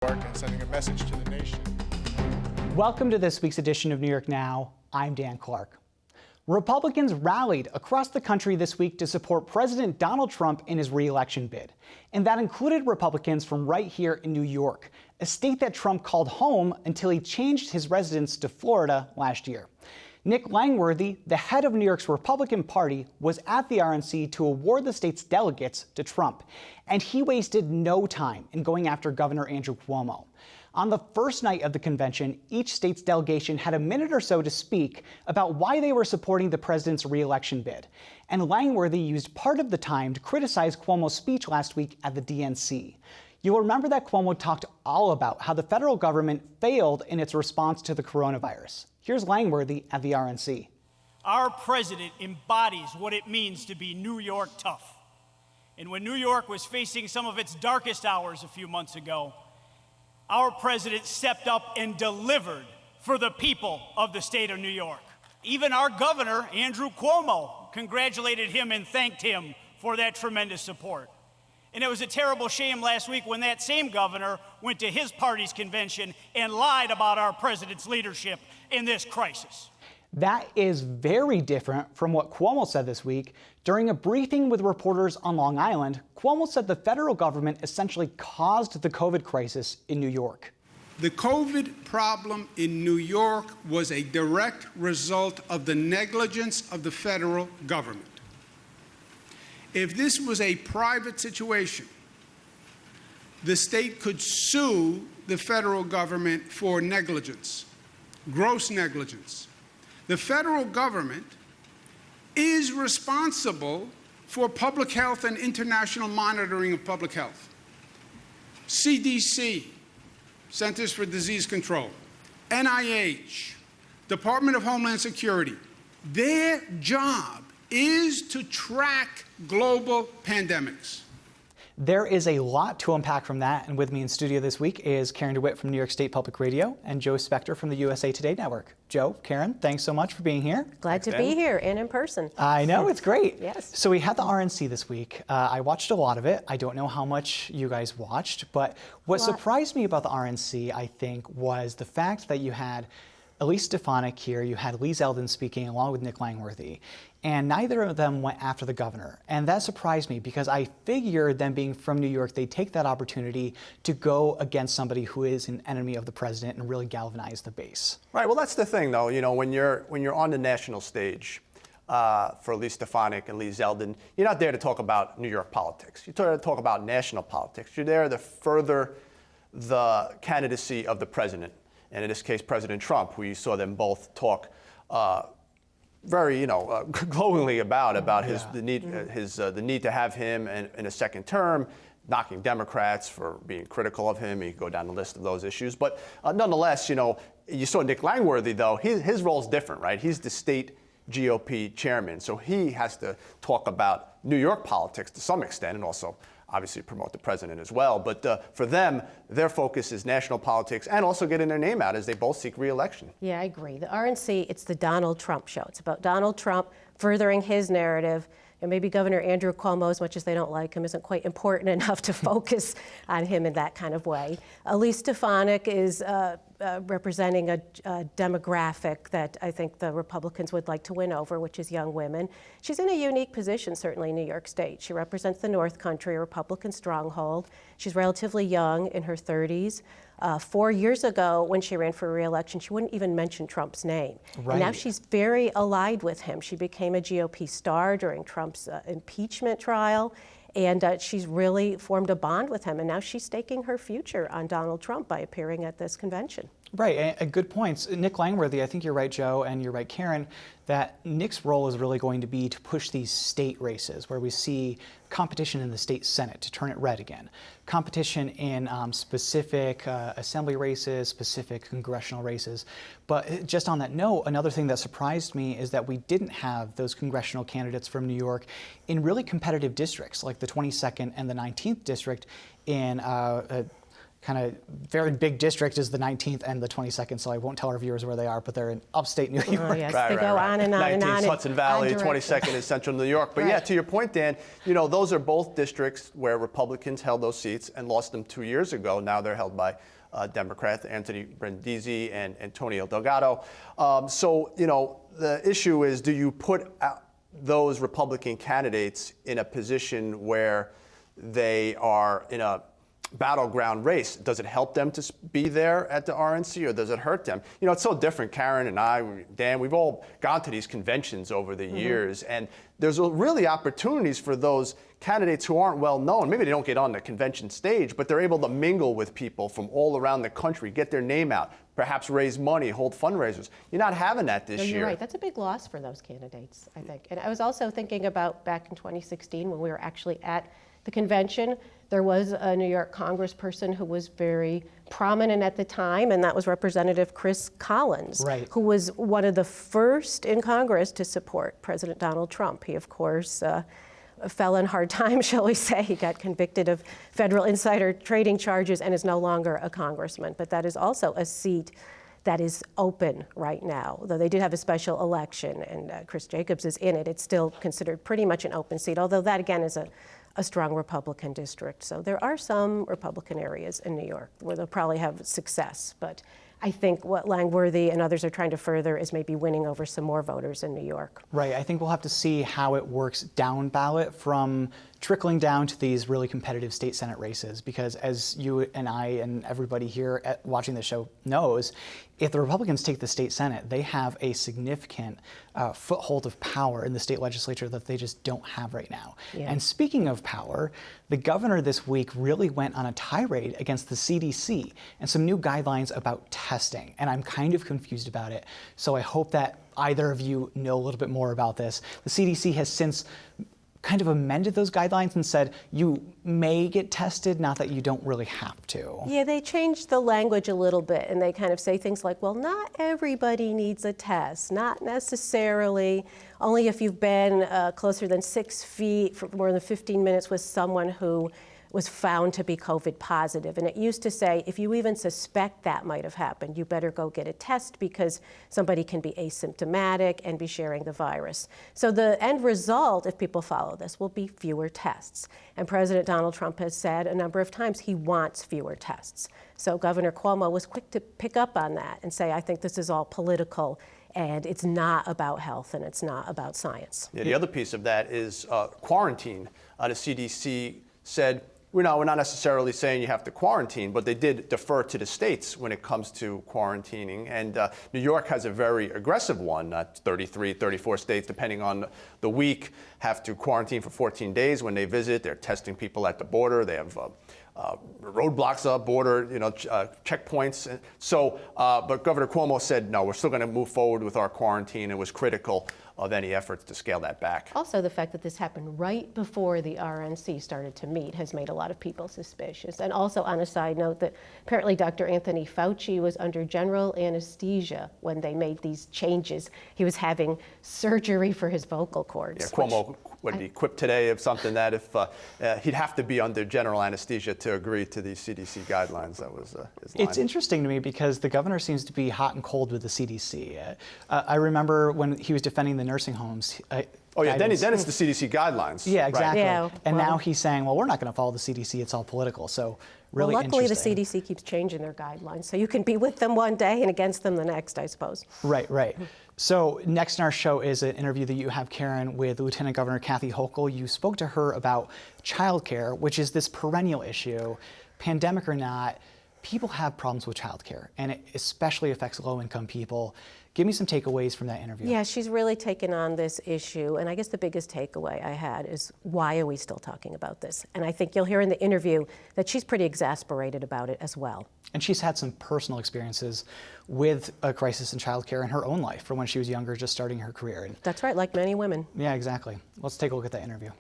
And sending a message to the nation. Welcome to this week's edition of New York Now. I'm Dan Clark. Republicans rallied across the country this week to support President Donald Trump in his re-election bid. And that included Republicans from right here in New York, a state that Trump called home until he changed his residence to Florida last year. Nick Langworthy, the head of New York's Republican Party, was at the RNC to award the state's delegates to Trump. And he wasted no time in going after Governor Andrew Cuomo. On the first night of the convention, each state's delegation had a minute or so to speak about why they were supporting the president's re-election bid. And Langworthy used part of the time to criticize Cuomo's speech last week at the DNC. You'll remember that Cuomo talked all about how the federal government failed in its response to the coronavirus. Here's Langworthy at the RNC. Our president embodies what it means to be New York tough. And when New York was facing some of its darkest hours a few months ago, our president stepped up and delivered for the people of the state of New York. Even our governor, Andrew Cuomo, congratulated him and thanked him for that tremendous support. And it was a terrible shame last week when that same governor went to his party's convention and lied about our president's leadership in this crisis. That is very different from what Cuomo said this week. During a briefing with reporters on Long Island, Cuomo said the federal government essentially caused the COVID crisis in New York. The COVID problem in New York was a direct result of the negligence of the federal government. If this was a private situation, the state could sue the federal government for negligence, gross negligence. The federal government is responsible for public health and international monitoring of public health. CDC, Centers for Disease Control, NIH, Department of Homeland Security, their job is to track global pandemics. There is a lot to unpack from that, and with me in studio this week is Karen DeWitt from New York State Public Radio and Joe Spector from the USA Today Network. Joe, Karen, thanks so much for being here. Glad to be here and in person. I know, it's great. Yes. So we had the RNC this week. I watched a lot of it. I don't know how much you guys watched, but what surprised me about the RNC, I think, was the fact that you had Elise Stefanik here, you had Lee Zeldin speaking along with Nick Langworthy, and neither of them went after the governor. And that surprised me because I figured them being from New York, they'd take that opportunity to go against somebody who is an enemy of the president and really galvanize the base. Right, well that's the thing though, you know, when you're on the national stage for Elise Stefanik and Lee Zeldin, you're not there to talk about New York politics. You're there to talk about national politics. You're there to further the candidacy of the president. And in this case, President Trump, who you saw them both talk very, glowingly about the need to have him in a second term, knocking Democrats for being critical of him. You can go down the list of those issues. But nonetheless, you saw Nick Langworthy, though, his role is different, right? He's the state GOP chairman, so he has to talk about New York politics to some extent, and also obviously promote the president as well. But for them, their focus is national politics and also getting their name out as they both seek re-election. Yeah, I agree. The RNC, it's the Donald Trump show. It's about Donald Trump furthering his narrative. And maybe Governor Andrew Cuomo, as much as they don't like him, isn't quite important enough to focus on him in that kind of way. Elise Stefanik is representing a demographic that I think the Republicans would like to win over, which is young women. She's in a unique position, certainly in New York State. She represents the North Country, a Republican stronghold. She's relatively young, in her 30s. 4 years ago, when she ran for re-election, she wouldn't even mention Trump's name. Right. And now she's very allied with him. She became a GOP star during Trump's impeachment trial, and she's really formed a bond with him. And now she's staking her future on Donald Trump by appearing at this convention. Right, and good points. Nick Langworthy, I think you're right, Joe, and you're right, Karen, that Nick's role is really going to be to push these state races where we see competition in the state Senate to turn it red again, competition in specific assembly races, specific congressional races. But just on that note, another thing that surprised me is that we didn't have those congressional candidates from New York in really competitive districts like the 22nd and the 19th district in kind of very big district is the 19th and the 22nd, so I won't tell our viewers where they are, but they're in upstate New York. Oh, yes, they go on and on and on. 19th Hudson Valley, on 22nd is Central New York. But yeah, to your point, Dan, those are both districts where Republicans held those seats and lost them 2 years ago. Now they're held by Democrats, Anthony Brindisi and Antonio Delgado. So, the issue is, do you put those Republican candidates in a position where they are in a battleground race? Does it help them to be there at the RNC, or does it hurt them? It's so different. Karen and I, Dan, we've all gone to these conventions over the years, and there's really opportunities for those candidates who aren't well known. Maybe they don't get on the convention stage, but they're able to mingle with people from all around the country, get their name out, perhaps raise money, hold fundraisers. You're not having that this year. You're right. That's a big loss for those candidates, I think. And I was also thinking about back in 2016 when we were actually at the convention. There was a New York congressperson who was very prominent at the time, and that was Representative Chris Collins, right, who was one of the first in Congress to support President Donald Trump. He, of course, fell in hard times, shall we say. He got convicted of federal insider trading charges and is no longer a congressman. But that is also a seat that is open right now. Though they did have a special election, and Chris Jacobs is in it, it's still considered pretty much an open seat, although that, again, is a strong Republican district. So there are some Republican areas in New York where they'll probably have success. But I think what Langworthy and others are trying to further is maybe winning over some more voters in New York. Right. I think we'll have to see how it works down ballot from trickling down to these really competitive state Senate races, because as you and I and everybody here watching the show knows, if the Republicans take the state Senate, they have a significant foothold of power in the state legislature that they just don't have right now. Yeah. And speaking of power, the governor this week really went on a tirade against the CDC and some new guidelines about testing. And I'm kind of confused about it. So I hope that either of you know a little bit more about this. The CDC has since kind of amended those guidelines and said you may get tested, not that you don't really have to. Yeah, they changed the language a little bit, and they kind of say things like, well, not everybody needs a test, not necessarily. Only if you've been closer than 6 feet for more than 15 minutes with someone who was found to be COVID positive. And it used to say, if you even suspect that might have happened, you better go get a test because somebody can be asymptomatic and be sharing the virus. So the end result, if people follow this, will be fewer tests. And President Donald Trump has said a number of times he wants fewer tests. So Governor Cuomo was quick to pick up on that and say, I think this is all political and it's not about health and it's not about science. Yeah, the other piece of that is quarantine. The CDC said, we're not necessarily saying you have to quarantine, but they did defer to the states when it comes to quarantining. And New York has a very aggressive one. 33, 34 states, depending on the week, have to quarantine for 14 days when they visit. They're testing people at the border. They have roadblocks up, border, checkpoints. So, but Governor Cuomo said, no, we're still going to move forward with our quarantine. It was critical of any efforts to scale that back. Also, the fact that this happened right before the RNC started to meet has made a lot of people suspicious. And also, on a side note, that apparently Dr. Anthony Fauci was under general anesthesia when they made these changes. He was having surgery for his vocal cords. Yeah, Cuomo would be quipped today of something that if he'd have to be under general anesthesia to agree to these CDC guidelines. That was his line. It's interesting to me because the governor seems to be hot and cold with the CDC. I remember when he was defending the nursing homes. Oh yeah, then it's the CDC guidelines. Yeah, exactly. Right. Yeah, and well, now he's saying, well, we're not going to follow the CDC, it's all political. So really luckily interesting. the CDC keeps changing their guidelines, so you can be with them one day and against them the next, I suppose. Right. So next in our show is an interview that you have, Karen, with Lieutenant Governor Kathy Hochul. You spoke to her about childcare, which is this perennial issue, pandemic or not. People have problems with childcare, and it especially affects low-income people. Give me some takeaways from that interview. Yeah, she's really taken on this issue, and I guess the biggest takeaway I had is, why are we still talking about this? And I think you'll hear in the interview that she's pretty exasperated about it as well. And she's had some personal experiences with a crisis in childcare in her own life from when she was younger, just starting her career. And That's right, like many women. yeah, exactly. Let's take a look at that interview.